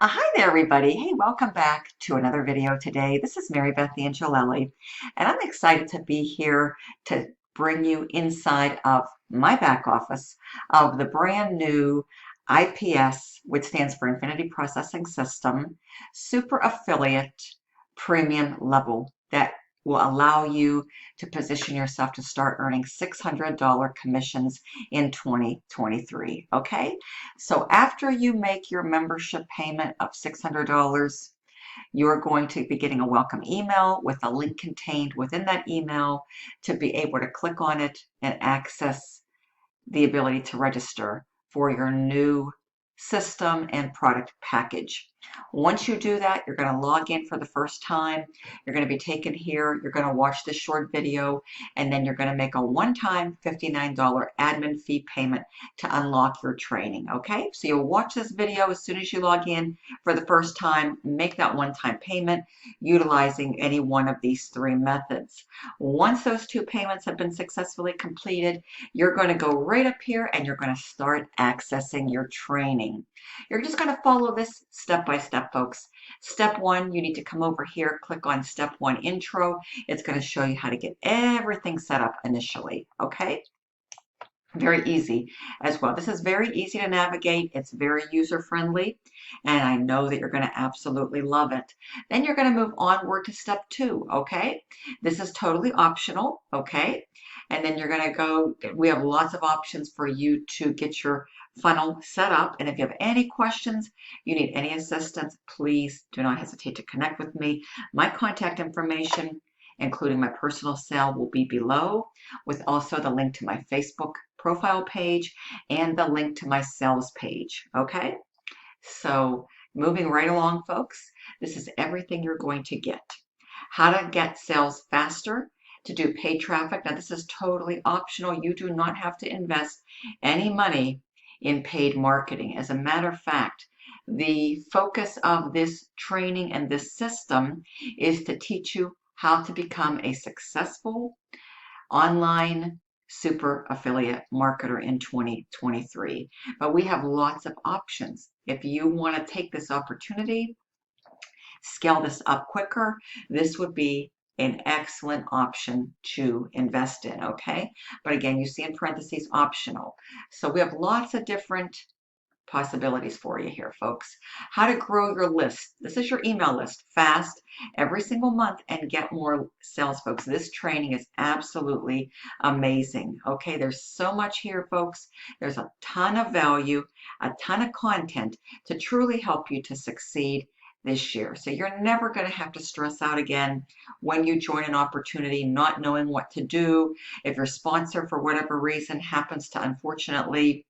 Hi there, everybody. Hey, welcome back to another video today. This is Mary Beth Angelelli, and I'm excited to be here to bring you inside of my back office of the brand new IPS, which stands for Infinity Processing System, Super Affiliate Premium Level that will allow you to position yourself to start earning $600 commissions in 2023. Okay? So after you make your membership payment of $600, you're going to be getting a welcome email with a link contained within that email to be able to click on it and access the ability to register for your new system and product package. Once you do that, you're going to log in for the first time. You're going to be taken here. You're going to watch this short video, and then you're going to make a one-time $59 admin fee payment to unlock your training. Okay, so you'll watch this video as soon as you log in for the first time. Make that one-time payment utilizing any one of these three methods. Once those two payments have been successfully completed, you're going to go right up here and you're going to start accessing your training. You're just going to follow this step by step, folks. Step one, you need to come over here, click on step one intro. It's going to show you how to get everything set up initially. Okay? Very easy as well. This is very easy to navigate. It's very user friendly, and I know that you're going to absolutely love it. Then you're going to move onward to step two. Okay? This is totally optional. Okay? And then you're going to go, we have lots of options for you to get your funnel set up. And if you have any questions, you need any assistance, please do not hesitate to connect with me. My contact information, including my personal cell, will be below, with also the link to my Facebook profile page and the link to my sales page. Okay? So moving right along, folks, this is everything you're going to get. How to get sales faster, to do paid traffic. Now, this is totally optional. You do not have to invest any money in paid marketing. As a matter of fact, the focus of this training and this system is to teach you how to become a successful online super affiliate marketer in 2023. But we have lots of options. If you want to take this opportunity, scale this up quicker, this would be an excellent option to invest in, okay? But again, you see in parentheses, optional. So we have lots of different possibilities for you here, folks. How to grow your list. This is your email list fast every single month and get more sales, folks. This training is absolutely amazing. Okay, there's so much here, folks. There's a ton of value, a ton of content to truly help you to succeed this year. So you're never going to have to stress out again when you join an opportunity not knowing what to do. If your sponsor, for whatever reason, happens to unfortunately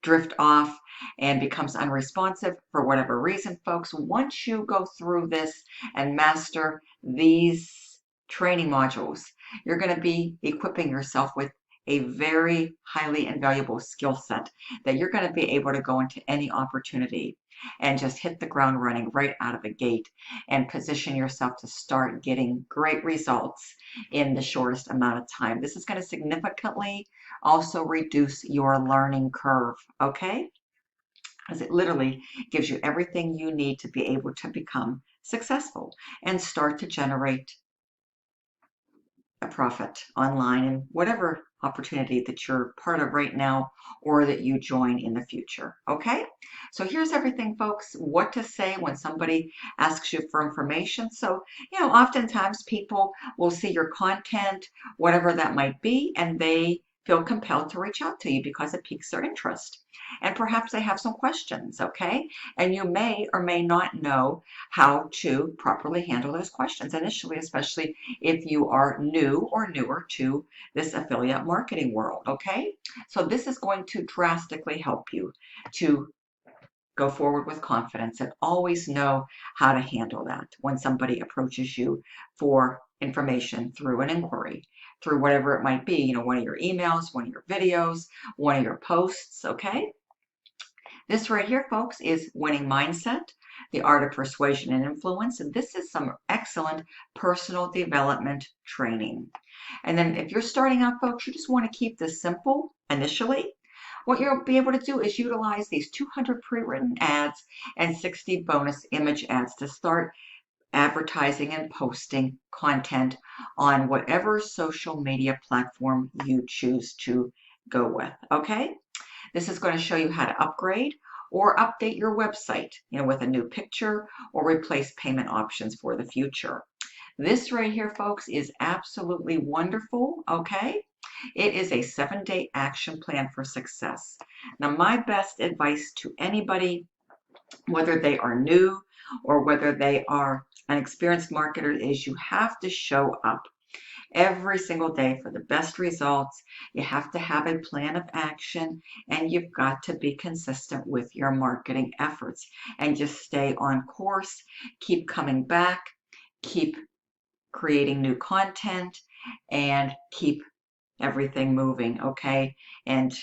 drift off and becomes unresponsive for whatever reason, folks, once you go through this and master these training modules, you're going to be equipping yourself with a very highly invaluable skill set that you're going to be able to go into any opportunity and just hit the ground running right out of the gate and position yourself to start getting great results in the shortest amount of time. This is going to significantly also reduce your learning curve, okay? Because it literally gives you everything you need to be able to become successful and start to generate a profit online in whatever opportunity that you're part of right now or that you join in the future. Okay? So here's everything, folks, what to say when somebody asks you for information. So, oftentimes people will see your content, whatever that might be, and they feel compelled to reach out to you because it piques their interest. And perhaps they have some questions, okay? And you may or may not know how to properly handle those questions initially, especially if you are new or newer to this affiliate marketing world, okay? So this is going to drastically help you to go forward with confidence and always know how to handle that when somebody approaches you for information through an inquiry, through whatever it might be, one of your emails, one of your videos, one of your posts, okay? This right here, folks, is Winning Mindset, the Art of Persuasion and Influence. And this is some excellent personal development training. And then if you're starting out, folks, you just want to keep this simple initially. what you'll be able to do is utilize these 200 pre-written ads and 60 bonus image ads to start advertising and posting content on whatever social media platform you choose to go with, okay? This is going to show you how to upgrade or update your website, with a new picture or replace payment options for the future. This right here, folks, is absolutely wonderful, okay? It is a 7-day action plan for success. Now, my best advice to anybody, whether they are new or whether they are an experienced marketer, is you have to show up every single day for the best results. You have to have a plan of action, and you've got to be consistent with your marketing efforts and just stay on course, keep coming back, keep creating new content, and keep everything moving, okay? And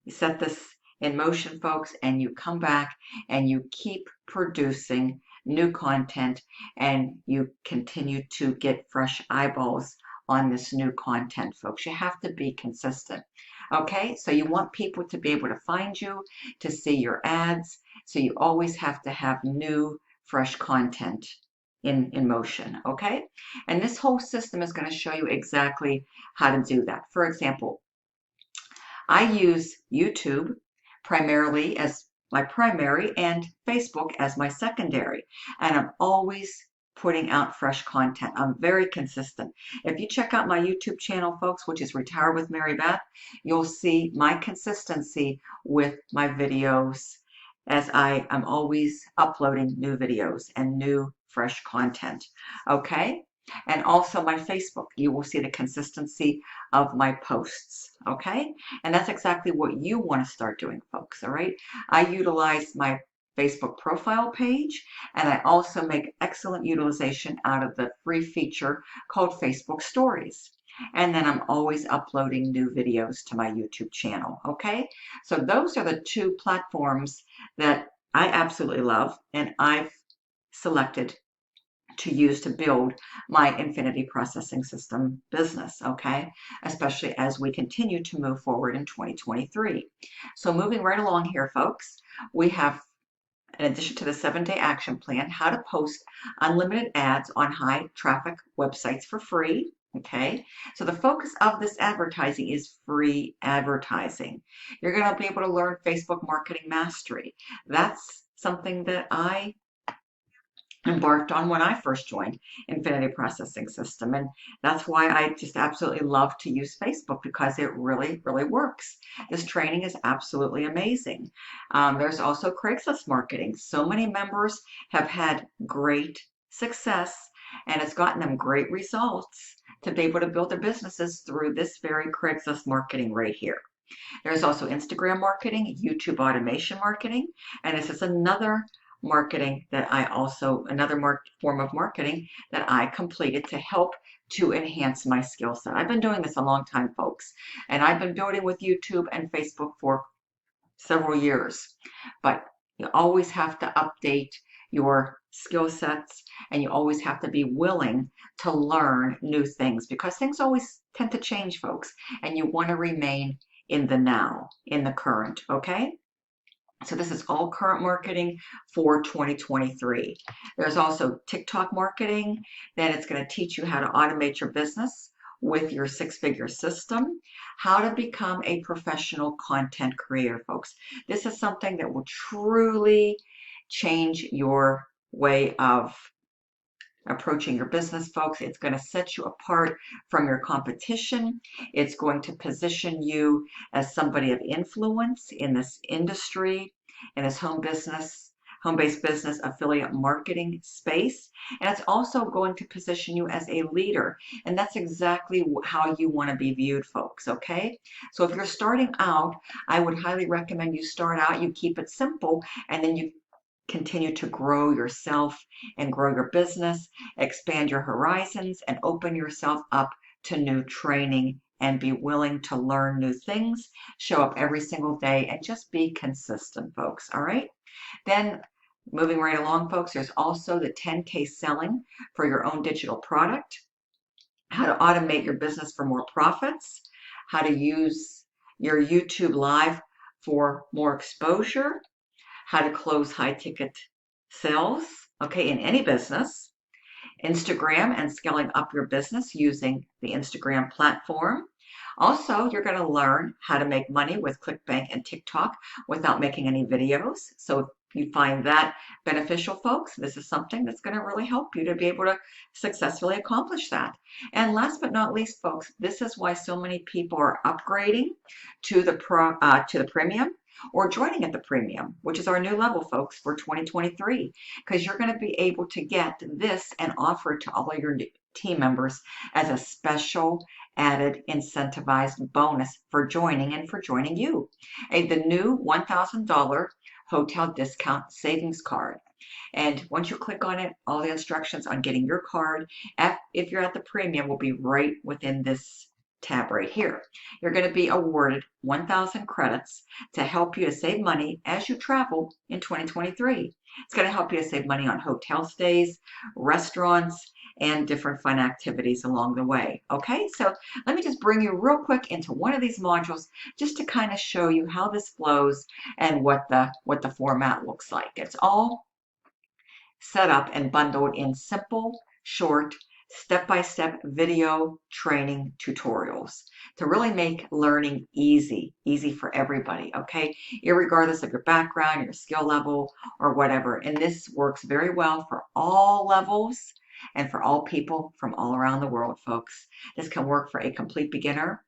you set this in motion, folks, and you come back and you keep producing new content, and you continue to get fresh eyeballs on this new content, folks. You have to be consistent. Okay, so you want people to be able to find you, to see your ads, so you always have to have new, fresh content in motion, okay? And this whole system is going to show you exactly how to do that. For example, I use YouTube primarily as my primary and Facebook as my secondary, and I'm always putting out fresh content. I'm very consistent. If you check out my YouTube channel, folks, which is Retire with Mary Beth, you'll see my consistency with my videos, as I am always uploading new videos and new fresh content. Okay? And also my Facebook, you will see the consistency of my posts. Okay? And that's exactly what you want to start doing, folks. All right? I utilize my Facebook profile page, and I also make excellent utilization out of the free feature called Facebook Stories. And then I'm always uploading new videos to my YouTube channel, okay? So those are the two platforms that I absolutely love, and I've selected to use to build my Infinity Processing System business, okay? Especially as we continue to move forward in 2023. So moving right along here, folks, we have, in addition to the 7-day action plan, how to post unlimited ads on high traffic websites for free. Okay, so the focus of this advertising is free advertising. You're going to be able to learn Facebook marketing mastery. That's something that I embarked on when I first joined Infinity Processing System. And that's why I just absolutely love to use Facebook, because it really, really works. This training is absolutely amazing. There's also Craigslist marketing. So many members have had great success, and it's gotten them great results to be able to build their businesses through this very Craigslist marketing right here. There's also Instagram marketing, YouTube automation marketing, and this is another marketing that another form of marketing that I completed to help to enhance my skill set. I've been doing this a long time, folks, and I've been building with YouTube and Facebook for several years, but you always have to update your skill sets, and you always have to be willing to learn new things, because things always tend to change, folks, and you want to remain in the now, in the current, okay? So this is all current marketing for 2023. There's also TikTok marketing. Then it's going to teach you how to automate your business with your 6-figure system, how to become a professional content creator, folks. This is something that will truly change your way of approaching your business, folks. It's going to set you apart from your competition. It's going to position you as somebody of influence in this industry, in this home-based business affiliate marketing space. And it's also going to position you as a leader. And that's exactly how you want to be viewed, folks, okay? So if you're starting out, I would highly recommend you start out, you keep it simple, and then you continue to grow yourself and grow your business, expand your horizons, and open yourself up to new training, and be willing to learn new things, show up every single day, and just be consistent, folks, all right? Then moving right along, folks, there's also the 10K selling for your own digital product, how to automate your business for more profits, how to use your YouTube Live for more exposure, how to close high ticket sales, okay, in any business, Instagram and scaling up your business using the Instagram platform. Also, you're going to learn how to make money with ClickBank and TikTok without making any videos. So if you find that beneficial, folks, this is something that's going to really help you to be able to successfully accomplish that. And last but not least, folks, this is why so many people are upgrading to the premium or joining at the premium, which is our new level, folks, for 2023, because you're going to be able to get this and offer it to all of your team members as a special added incentivized bonus for joining and for joining you. The new $1,000 hotel discount savings card. And once you click on it, all the instructions on getting your card, if you're at the premium, will be right within this tab right here. You're going to be awarded 1,000 credits to help you to save money as you travel in 2023. It's going to help you to save money on hotel stays, restaurants, and different fun activities along the way. Okay, so let me just bring you real quick into one of these modules just to kind of show you how this flows and what the format looks like. It's all set up and bundled in simple, short, step-by-step video training tutorials to really make learning easy for everybody, okay? Irregardless of your background, your skill level, or whatever. And this works very well for all levels and for all people from all around the world, folks. This can work for a complete beginner,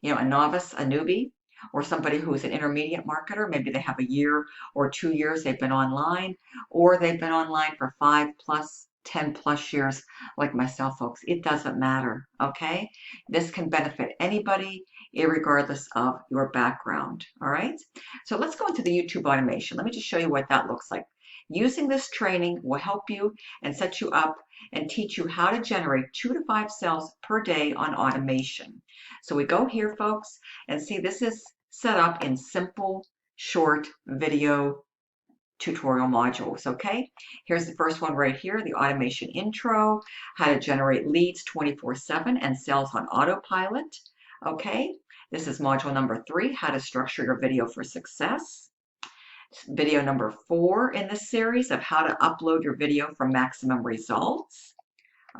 a novice, a newbie, or somebody who is an intermediate marketer. Maybe they have a year or 2 years they've been online, or they've been online for 5 plus, 10 plus years like myself, folks. It doesn't matter, okay? This can benefit anybody, irregardless of your background, all right? So let's go into the YouTube automation. Let me just show you what that looks like. Using this training will help you and set you up and teach you how to generate 2 to 5 sales per day on automation. So we go here, folks, and see this is set up in simple, short video tutorial modules, okay? Here's the first one right here, the automation intro, how to generate leads 24/7 and sales on autopilot, okay? This is module number 3, how to structure your video for success. Video number 4 in this series of how to upload your video for maximum results.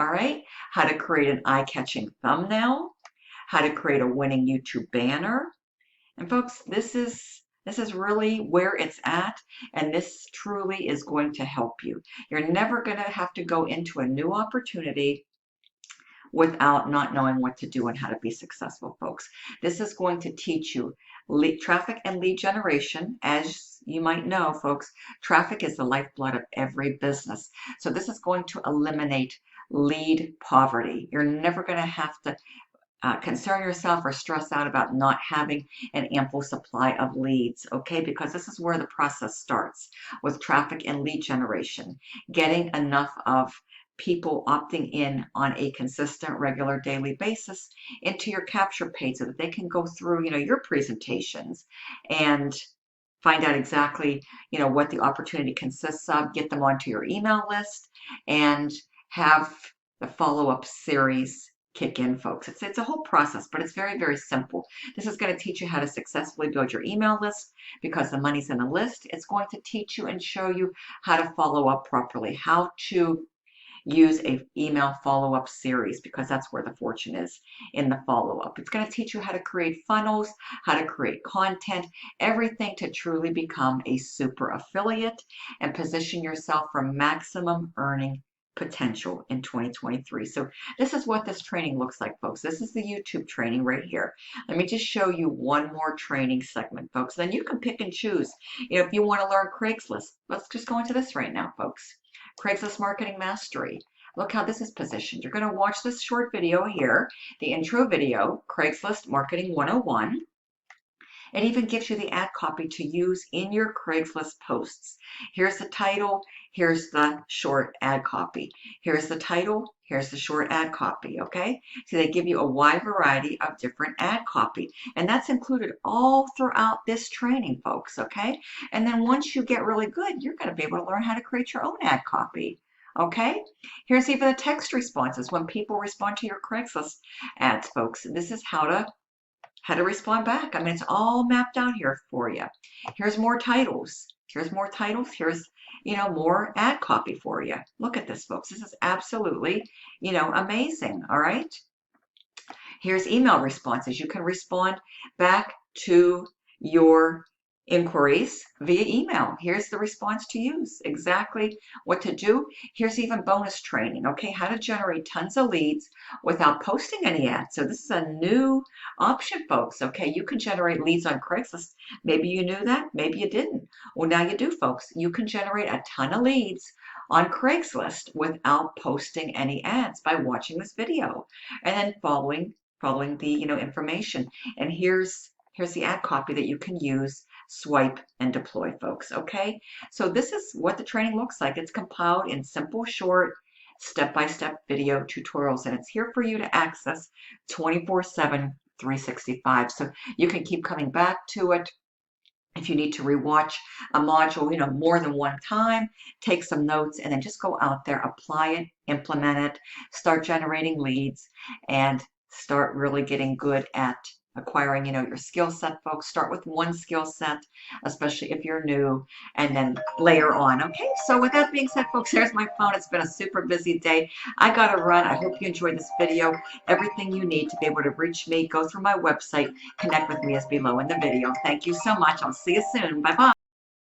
All right, how to create an eye-catching thumbnail, how to create a winning YouTube banner. And folks, this is really where it's at, and this truly is going to help you. You're never going to have to go into a new opportunity without not knowing what to do and how to be successful, folks. This is going to teach you traffic and lead generation. As you might know, folks, traffic is the lifeblood of every business. So this is going to eliminate lead poverty. You're never going to have to concern yourself or stress out about not having an ample supply of leads, okay? Because this is where the process starts with traffic and lead generation, getting enough of people opting in on a consistent, regular, daily basis into your capture page so that they can go through, your presentations and find out exactly, what the opportunity consists of, get them onto your email list, and have the follow-up series kick in, folks. It's a whole process, but it's very, very simple. This is going to teach you how to successfully build your email list because the money's in the list. It's going to teach you and show you how to follow up properly, how to use a email follow-up series, because that's where the fortune is, in the follow-up. It's going to teach you how to create funnels, how to create content, everything to truly become a super affiliate and position yourself for maximum earning potential in 2023. So this is what this training looks like, folks. This is the YouTube training right here. Let me just show you one more training segment, folks. Then you can pick and choose. If you want to learn Craigslist, let's just go into this right now, folks. Craigslist Marketing Mastery. Look how this is positioned. You're going to watch this short video here, the intro video, Craigslist Marketing 101. It even gives you the ad copy to use in your Craigslist posts. Here's the title, here's the short ad copy. Here's the title, here's the short ad copy, okay? So they give you a wide variety of different ad copy. And that's included all throughout this training, folks, okay? And then once you get really good, you're going to be able to learn how to create your own ad copy. Okay, here's even the text responses when people respond to your Craigslist ads, folks. This is how to how to respond back. I mean, it's all mapped out here for you. Here's more titles. Here's more titles. Here's, more ad copy for you. Look at this, folks. This is absolutely, amazing. All right. Here's email responses. You can respond back to your inquiries via email. Here's the response to use, exactly what to do. Here's even bonus training, okay, how to generate tons of leads without posting any ads. So this is a new option, folks, okay? You can generate leads on Craigslist. Maybe you knew that, maybe you didn't. Well, now you do, folks. You can generate a ton of leads on Craigslist without posting any ads by watching this video and then following the information. And here's the ad copy that you can use, swipe, and deploy, folks. Okay, so this is what the training looks like. It's compiled in simple, short, step-by-step video tutorials, and it's here for you to access 24/7, 365. So you can keep coming back to it. If you need to rewatch a module, more than one time, take some notes and then just go out there, apply it, implement it, start generating leads, and start really getting good at acquiring, your skill set, folks. Start with one skill set, especially if you're new, and then layer on. Okay, so with that being said, folks, there's my phone. It's been a super busy day. I gotta run. I hope you enjoyed this video. Everything you need to be able to reach me, go through my website, connect with me is below in the video. Thank you so much. I'll see you soon. Bye-bye.